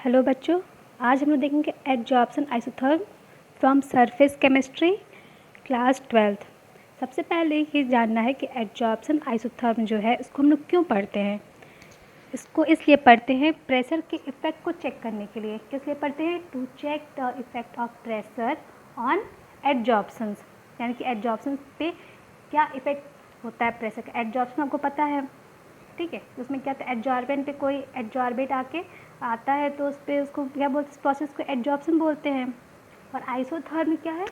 Hello बच्चों, आज हम लोग देखेंगे adsorption isotherm from surface chemistry class 12th। सबसे पहले ये जानना है कि एडजॉर्प्शन आइसोथर्म जो है इसको हम लोग क्यों पढ़ते हैं। इसको इसलिए पढ़ते हैं प्रेशर के इफ़ेक्ट को चेक करने के लिए। किस लिए पढ़ते हैं? To check the effect of pressure on adsorptions, यानी कि एडजॉर्प्शन पे क्या इफ़ेक्ट होता है प्रेशर का। एडजॉर्प्शन आपको पता है, ठीक है। उसमें क्या होता है, एडजॉर्बेंट पे कोई एडजॉर्बेट आके आता है तो उस पर उसको क्या बोलते हैं, इस प्रोसेस को एडजॉर्प्शन बोलते हैं। और आइसोथर्म क्या है?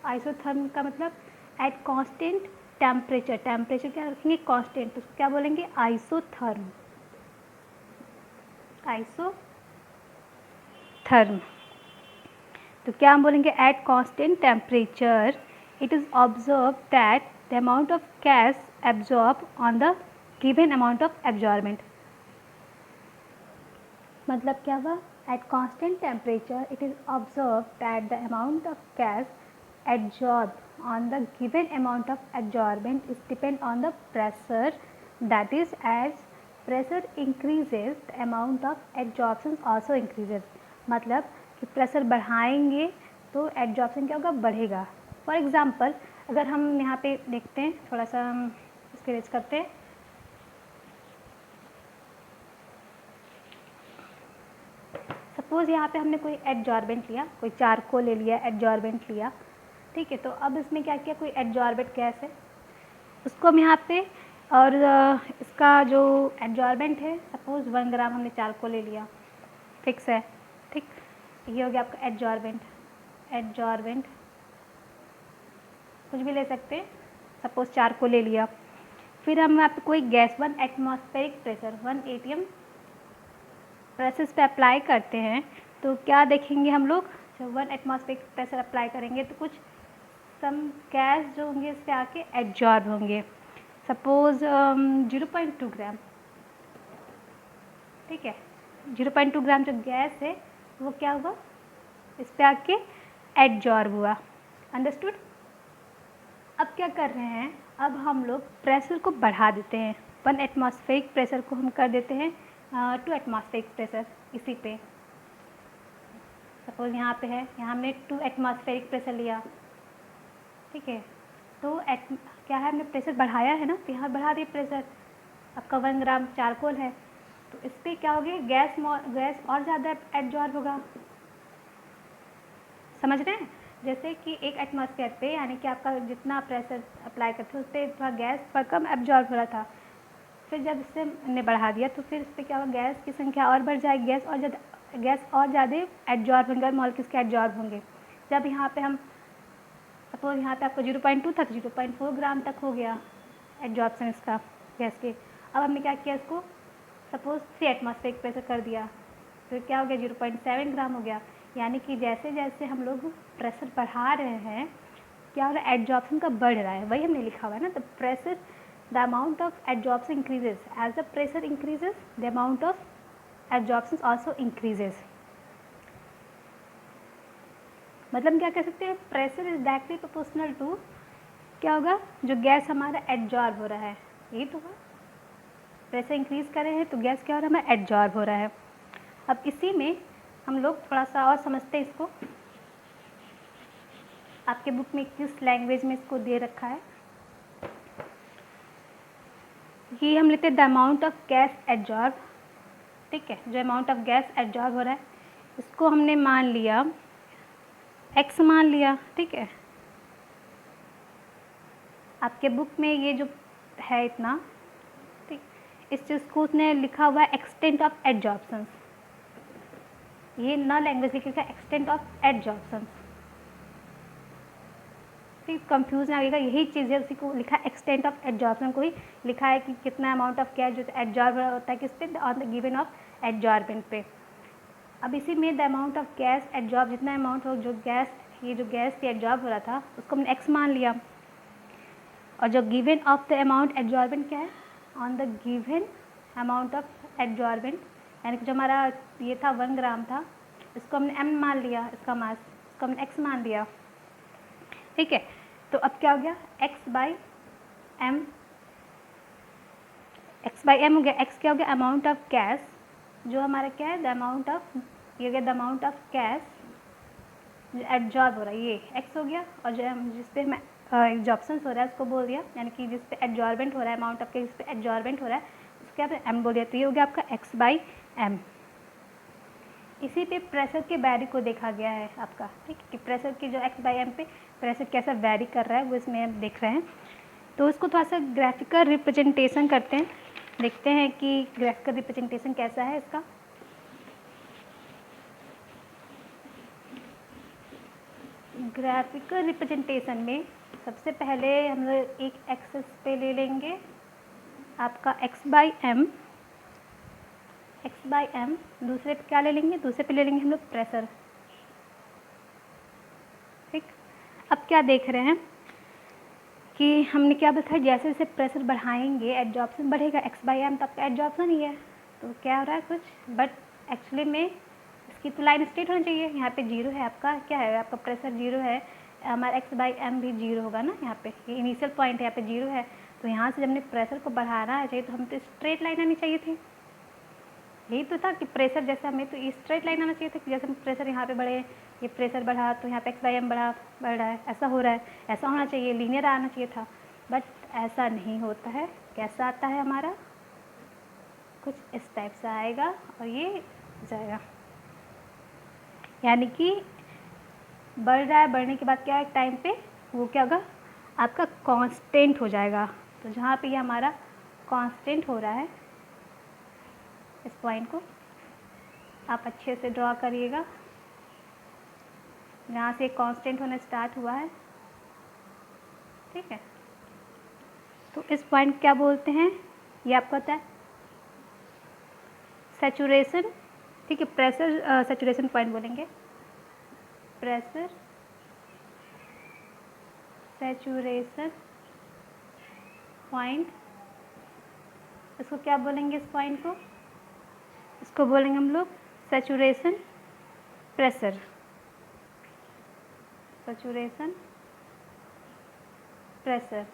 आइसोथर्म का मतलब एट कांस्टेंट टेम्परेचर। टेम्परेचर क्या रखेंगे? कांस्टेंट, तो उसको क्या बोलेंगे? आइसोथर्म। आइसोथर्म तो क्या हम बोलेंगे? At constant temperature it is observe that the amount of gas absorb on the given amount of absorbent. मतलब क्या हुआ? At constant temperature it is observe that the amount of gas absorb on the given amount of absorbent is depend on the pressure, that is as pressure increases the amount of absorption also increases. मतलब कि pressure बढ़ाएंगे तो absorption क्या होगा? बढ़ेगा। For example अगर हम यहाँ पे देखते हैं, थोड़ा सा हम इसके रेज करते हैं। सपोज़ यहाँ पे हमने कोई एडजॉर्बेंट लिया, कोई चारकोल ले लिया, एडजॉर्बेंट लिया, ठीक है। तो अब इसमें क्या किया, कोई एडजॉर्बेंट गैस है, उसको हम यहाँ पे, और इसका जो एडजॉर्बेंट है सपोज़ 1 ग्राम हमने चारकोल ले लिया, फिक्स है, ठीक। ये हो गया आपका एडजॉर्बेंट। एडजॉर्बेंट कुछ भी ले सकते हैं, सपोज़ चारकोल ले लिया। फिर हम यहाँ पे कोई gas 1 atmospheric pressure 1 atm presses पे अप्लाई करते हैं तो क्या देखेंगे हम लोग? जब 1 एटमॉस्फेरिक प्रेशर अप्लाई करेंगे तो कुछ सम गैस जो होंगे इस पर आके एब्जॉर्ब होंगे। सपोज़ 0.2 ग्राम, ठीक है। 0.2 ग्राम जो गैस है वो क्या हुआ? इस पर आके एब्जॉर्ब हुआ। अंडरस्टूड? अब क्या कर रहे हैं, अब हम लोग प्रेशर को बढ़ा देते हैं। 1 एटमॉस्फेरिक प्रेशर को हम कर देते हैं 2 एटमॉस्फेरिक प्रेशर। इसी पे सपोज यहाँ पे है, यहाँ हमने 2 एटमॉस्फेरिक प्रेशर लिया, ठीक है। तो क्या है, हमने प्रेशर बढ़ाया है ना, तो यहाँ बढ़ा दिए प्रेशर। आपका 1 ग्राम चारकोल है तो इस पर क्या होगी? गैस और ज़्यादा एब्जॉर्ब होगा। समझ रहे हैं? जैसे कि 1 एटमॉस्फेयर पे, यानी कि आपका जितना प्रेशर अप्लाई करते हैं उस पर थोड़ा गैस पर कम एब्जॉर्ब हो रहा था। फिर जब इससे हमने बढ़ा दिया तो फिर इस पर क्या होगा? गैस की संख्या और बढ़ जाएगी, गैस और ज़्यादा एब्जॉर्ब होंगे और मॉलिक्यूल्स के एब्जॉर्ब होंगे। जब यहाँ पे हम सपोज यहाँ पे आपको 0.2 था, 0.4 ग्राम तक हो गया एब्जॉर्प्शन इसका गैस के। अब हमने क्या किया, इसको सपोज 3 एटमॉस्फेरिक प्रेशर कर दिया, फिर क्या हो गया? 0.7 ग्राम हो गया। यानी कि जैसे जैसे हम लोग प्रेशर बढ़ा रहे हैं क्या हो रहा है? एब्जॉर्प्शन का बढ़ रहा है। वही हमने लिखा हुआ है ना, the pressure the amount of absorption increases as the pressure increases the amount of absorption also increases. मतलब क्या कह सकते हैं? Pressure is directly proportional to क्या होगा? जो गैस हमारा एब्जॉर्ब हो रहा है, यही तो है। प्रेशर इंक्रीज कर रहे हैं तो गैस क्या हो रहा है? हमारा एब्जॉर्ब हो रहा है। अब इसी में हम लोग थोड़ा सा और समझते हैं इसको। आपके बुक में किस लैंग्वेज में इसको दे रखा है, ये हम लेते हैं the amount of gas absorb, ठीक है। जो अमाउंट ऑफ गैस एब्जॉर्ब हो रहा है इसको हमने मान लिया x मान लिया, ठीक है। आपके बुक में ये जो है इतना, ठीक, इस चीज़ को उसने लिखा हुआ है एक्सटेंट ऑफ एब्जॉर्प्शन। ये ना लैंग्वेज लिखा है एक्सटेंट ऑफ एब्जॉर्प्शन, ठीक। कंफ्यूजन आएगा, यही चीज़ है, उसी को लिखा है एक्सटेंट ऑफ एब्जॉर्प्शन को ही लिखा है कि कितना अमाउंट ऑफ गैस जो एब्जॉर्ब होता है किस पे? On the given of absorbent पे। अब इसी में the amount of gas absorb, जितना अमाउंट हो जो गैस, ये जो गैस थी एब्जॉर्ब हो रहा था उसको हमने x मान लिया। और जो given of the amount absorbent क्या है? On the given amount of absorbent, यानी कि जो हमारा ये था 1 ग्राम था, इसको हमने m मान लिया, इसका मास, इसको हमने x मान लिया, ठीक है। तो अब क्या हो गया? x बाई एम हो गया। x क्या हो गया? अमाउंट ऑफ गैस, जो हमारा क्या है? द अमाउंट ऑफ ये हो गया द अमाउंट ऑफ गैस जो एब्जॉर्ब हो रहा है, ये x हो गया, और जो जिस पे हमें एब्जॉर्प्शन हो रहा है उसको बोल दिया, यानी कि जिस पे एब्जॉर्बेंट हो रहा है, अमाउंट ऑफ जिस पे एब्जॉर्बेंट हो रहा है उसके आप m बोल दिया, तो ये हो गया आपका x/m। इसी पे प्रेशर के वैरी को देखा गया है आपका, ठीक है, कि प्रेशर की जो x/m पे प्रेशर कैसा वैरी कर रहा है वो इसमें हम देख रहे हैं। तो उसको थोड़ा सा ग्राफिकल रिप्रेजेंटेशन करते हैं, देखते हैं कि ग्राफिकल रिप्रेजेंटेशन कैसा है इसका। ग्राफिकल रिप्रेजेंटेशन में सबसे पहले हम लोग एक एक्सेस पे ले लेंगे आपका x/m, दूसरे पे क्या ले लेंगे, दूसरे पे ले लेंगे हम लोग प्रेशर। ठीक, अब क्या देख रहे हैं कि हमने क्या बताया, जैसे जैसे प्रेशर बढ़ाएंगे एब्जॉर्प्शन बढ़ेगा, x/m तो आपका एब्जॉर्प्शन ही है, तो क्या हो रहा है कुछ, बट एक्चुअली में इसकी तो लाइन स्ट्रेट होनी चाहिए, यहाँ पे जीरो है आपका, क्या है आपका प्रेशर जीरो है, हमारा x/m भी जीरो होगा ना, यहाँ पे ये इनिशियल पॉइंट है, यहाँ पे जीरो है, तो यहाँ से जब हमने प्रेशर को बढ़ाना है चाहिए तो हम तो स्ट्रेट लाइन आनी चाहिए थी, यही तो था कि प्रेशर जैसे हमें तो स्ट्रेट लाइन आना चाहिए था, कि जैसे हम प्रेशर यहाँ पे बढ़े, ये प्रेशर बढ़ा तो यहाँ पे x/m बढ़ रहा है, ऐसा हो रहा है, ऐसा होना चाहिए, लीनियर आना चाहिए था, बट ऐसा नहीं होता है। कैसा आता है हमारा, कुछ इस टाइप से आएगा और ये जाएगा, यानी कि बढ़ रहा है, बढ़ने के बाद क्या है टाइम पे वो क्या होगा आपका कांस्टेंट हो जाएगा। तो जहाँ पे ये हमारा कांस्टेंट हो रहा है, इस पॉइंट को आप अच्छे से ड्रॉ करिएगा, यहाँ से कांस्टेंट होना स्टार्ट हुआ है, ठीक है, तो इस पॉइंट क्या बोलते हैं, ये आपको पता है सैचुरेशन, ठीक है, प्रेशर सैचुरेशन पॉइंट बोलेंगे, प्रेशर सैचुरेशन पॉइंट, इसको क्या बोलेंगे, इस पॉइंट को इसको बोलेंगे हम लोग सैचुरेशन प्रेशर, सैचुरेशन प्रेशर,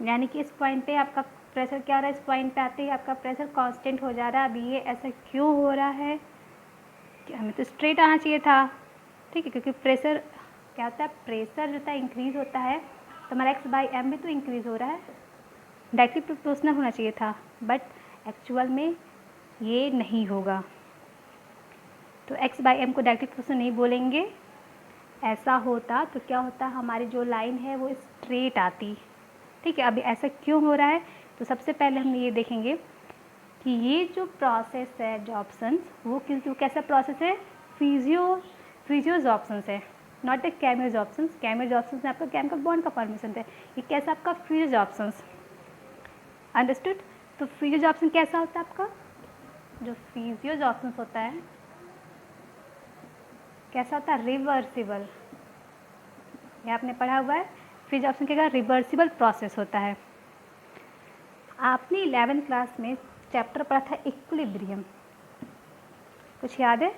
यानी कि इस पॉइंट पे आपका प्रेशर क्या हो रहा है, इस पॉइंट पे आते ही आपका प्रेशर कांस्टेंट हो जा रहा है। अभी ये ऐसा क्यों हो रहा है कि हमें तो स्ट्रेट आना चाहिए था, ठीक है, क्योंकि प्रेशर क्या होता है, प्रेशर जो होता है इंक्रीज़ होता है तो हमारा x/m भी तो इंक्रीज़ हो रहा है, डायरेक्टली प्रोपोर्शनल होना चाहिए था, बट एक्चुअल में ये नहीं होगा, तो x/m को डायरेक्टली प्रोपोर्शनल नहीं बोलेंगे। ऐसा होता तो क्या होता, हमारी जो लाइन है वो स्ट्रेट आती, ठीक है। अभी ऐसा क्यों हो रहा है, तो सबसे पहले हम ये देखेंगे कि ये जो प्रोसेस है एब्जॉर्प्शन वो कैसा प्रोसेस है, फिजियोजॉर्प्शन है, नॉट ए केमियोजॉर्प्शन। केमियोजॉर्प्शन में आपका केमिकल बॉन्ड का फॉर्मेशन है, ये कैसा आपका फिजियोजॉर्प्शन, अंडरस्टूड। तो फिजियोजॉर्प्शन कैसा होता है आपका, जो फिजियोजॉर्प्शन होता है कैसा होता है, रिवर्सिबल, ये आपने पढ़ा हुआ है, फिजियोजॉर्प्शन क्या रिवर्सिबल प्रोसेस होता है। आपने 11th क्लास में चैप्टर पढ़ा था इक्विलिब्रियम, कुछ याद है,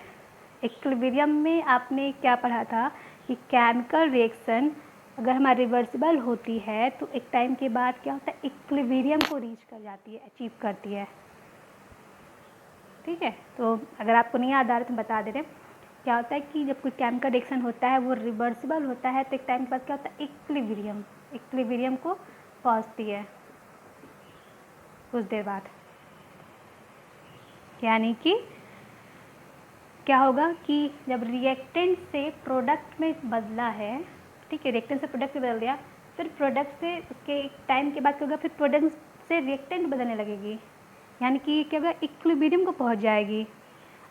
इक्विलिब्रियम में आपने क्या पढ़ा था कि केमिकल रिएक्शन अगर हमारी रिवर्सिबल होती है तो एक टाइम के बाद क्या होता है, इक्विलिब्रियम को रीच कर जाती है, अचीव करती है, ठीक है। तो अगर आपको नहीं याद आ रहा तो बता दे रहे, क्या होता है कि जब कोई केमिकल रिएक्शन होता है वो रिवर्सिबल होता है तो एक टाइम के बाद क्या होता है, इक्विलिब्रियम को पहुंचती है कुछ देर बाद, यानी कि क्या होगा कि जब रिएक्टेंट से प्रोडक्ट में बदला है, ठीक है, रिएक्टेंट से प्रोडक्ट में बदल दिया, फिर प्रोडक्ट से उसके एक टाइम के बाद क्या होगा, फिर प्रोडक्ट से रिएक्टेंट बदलने लगेगी, यानी कि क्या होगा, इक्विलिब्रियम को पहुंच जाएगी।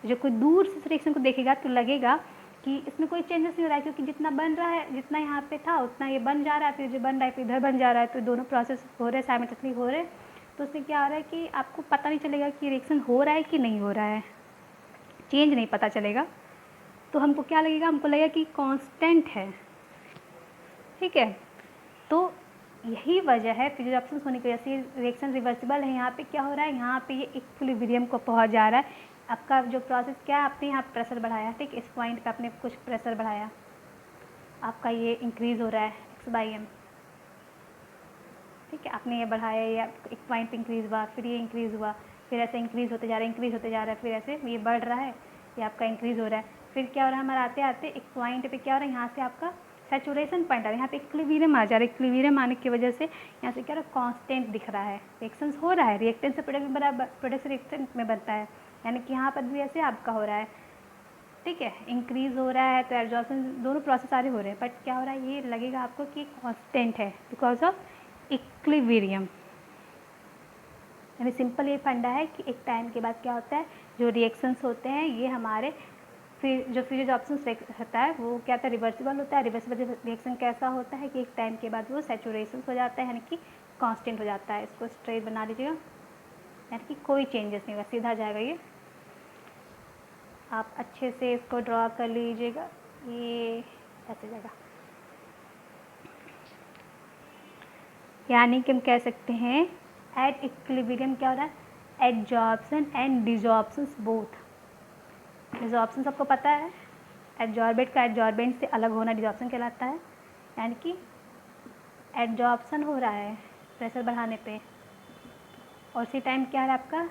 जो कोई दूर से रिएक्शन को देखेगा तो लगेगा कि इसमें कोई चेंजेस नहीं हो रहा है, क्योंकि जितना बन रहा है, जितना यहाँ पे था उतना ये बन जा रहा है, फिर जो बन रहा है फिर इधर बन जा रहा है, तो दोनों प्रोसेस हो रहे हैं, साइमल्टेनियसली हो रहे हैं, तो उसमें क्या हो रहा है कि आपको पता नहीं चलेगा कि रिएक्शन हो रहा है कि नहीं हो रहा है, चेंज नहीं पता चलेगा, तो हमको क्या लगेगा, हमको लगेगा कि कांस्टेंट है, ठीक है। तो यही वजह है फिजियोजॉर्प्शन होने की वजह से रिएक्शन रिवर्सिबल है। यहाँ पे क्या हो रहा है, यहाँ पे ये इक्विलिब्रियम को पहुँच जा रहा है। आपका जो प्रोसेस क्या है, आपने यहाँ प्रेशर बढ़ाया, ठीक, इस पॉइंट पे आपने कुछ प्रेशर बढ़ाया, आपका ये इंक्रीज़ हो रहा है x/m, ठीक है, आपने ये बढ़ाया, या एक पॉइंट इंक्रीज़ हुआ, फिर ये इंक्रीज़ हुआ, फिर ऐसे इंक्रीज़ होते जा रहा है, इंक्रीज़ होते जा रहा है, फिर ऐसे ये बढ़ रहा है, ये आपका इंक्रीज़ हो रहा है। फिर क्या हो रहा है, हमारा आते आते एक पॉइंट पे क्या हो रहा है, यहाँ से आपका सैचुरेशन पॉइंट आ रहा है, यहाँ पे इक्विलिब्रियम आ जा रहा है। इक्विलिब्रियम आने की वजह से यहाँ से क्या हो रहा है, कांस्टेंट दिख रहा है, रिएक्शंस हो रहा है, रिएक्टेंट से प्रोडक्ट में बराबर, प्रोडक्ट से रिएक्टेंट में बनता है, यानी कि यहाँ पर भी ऐसे आपका हो रहा है, ठीक है, इंक्रीज़ हो रहा है तो एब्जॉर्प्शन, दोनों प्रोसेस सारे हो रहे हैं, बट क्या हो रहा है, ये लगेगा आपको कि कांस्टेंट है बिकॉज ऑफ इक्विलिब्रियम। यानी सिंपल ये फंडा है कि एक टाइम के बाद क्या होता है, जो रिएक्शंस होते हैं ये हमारे फिर जो ऑप्शन रहता है वो क्या होता है, रिवर्सिबल होता है। रिवर्सिबल रिएक्शन कैसा होता है कि एक टाइम के बाद वो सैचुरेशन हो जाता है, यानी कि कांस्टेंट हो जाता है। इसको स्ट्रेट बना लीजिएगा, यानी कि कोई चेंजेस नहीं होगा, सीधा जाएगा ये। आप अच्छे से इसको ड्रॉ कर लीजिएगा, ये ऐसे जाएगा। यानी कि हम कह सकते हैं एट इक्विलिब्रियम क्या हो रहा है, एडजॉर्प्शन एंड डिजॉर्प्शंस बोथ। डिजॉर्प्शन सबको पता है, एडजॉर्बेंट का एडजॉर्बेंट से अलग होना डिजॉर्प्शन कहलाता है। यानी कि एडजॉर्प्शन हो रहा है प्रेशर बढ़ाने पे, और उसी टाइम क्या है आपका,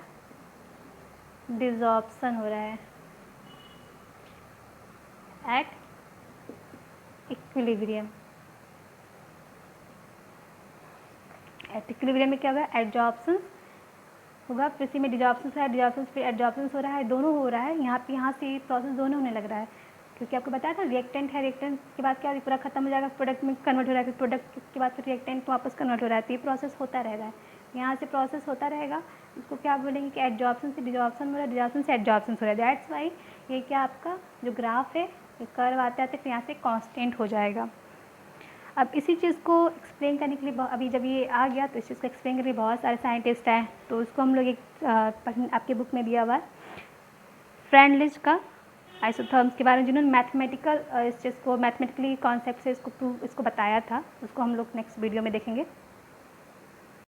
डिजॉर्प्शन हो रहा है एट इक्विलिब्रियम। एट इक्विलिब्रियम में क्या होगा, एडजॉर्प्शन होगा, फिर इसी में डिजॉर्प्शन है, डिजॉर्प्शन फिर एडजॉर्प्शन हो रहा है, दोनों हो रहा है। यहाँ से प्रोसेस दोनों होने लग रहा है, क्योंकि आपको बताया था रिएक्टेंट है, रिएक्टेंट के बाद क्या पूरा खत्म हो जाएगा, प्रोडक्ट में कन्वर्ट हो रहा है, फिर प्रोडक्ट के बाद फिर रिएक्टेंट वापस कन्वर्ट हो रहा है, तो ये प्रोसेस होता रहेगा। यहाँ से प्रोसेस होता रहेगा, उसको क्या बोलेंगे कि एडजॉर्प्शन से डिजॉर्प्शन हो रहा है, डिजॉर्प्शन से एडजॉर्प्शन हो रहा है। दैट्स वाई ये क्या आपका जो ग्राफ है, ये कर्व आते आते फिर यहाँ से कॉन्स्टेंट हो जाएगा। अब इसी चीज़ को एक्सप्लेन करने के लिए अभी जब ये आ गया तो इस चीज़ को एक्सप्लेन करने के लिए बहुत सारे साइंटिस्ट हैं, तो उसको हम लोग एक आपके बुक में दिया हुआ है फ्रेंडलिज का आइसोथर्म्स के बारे में, जिन्होंने मैथमेटिकल इस चीज़ को मैथमेटिकली कॉन्सेप्ट से इसको बताया था, उसको हम लोग नेक्स्ट वीडियो में देखेंगे।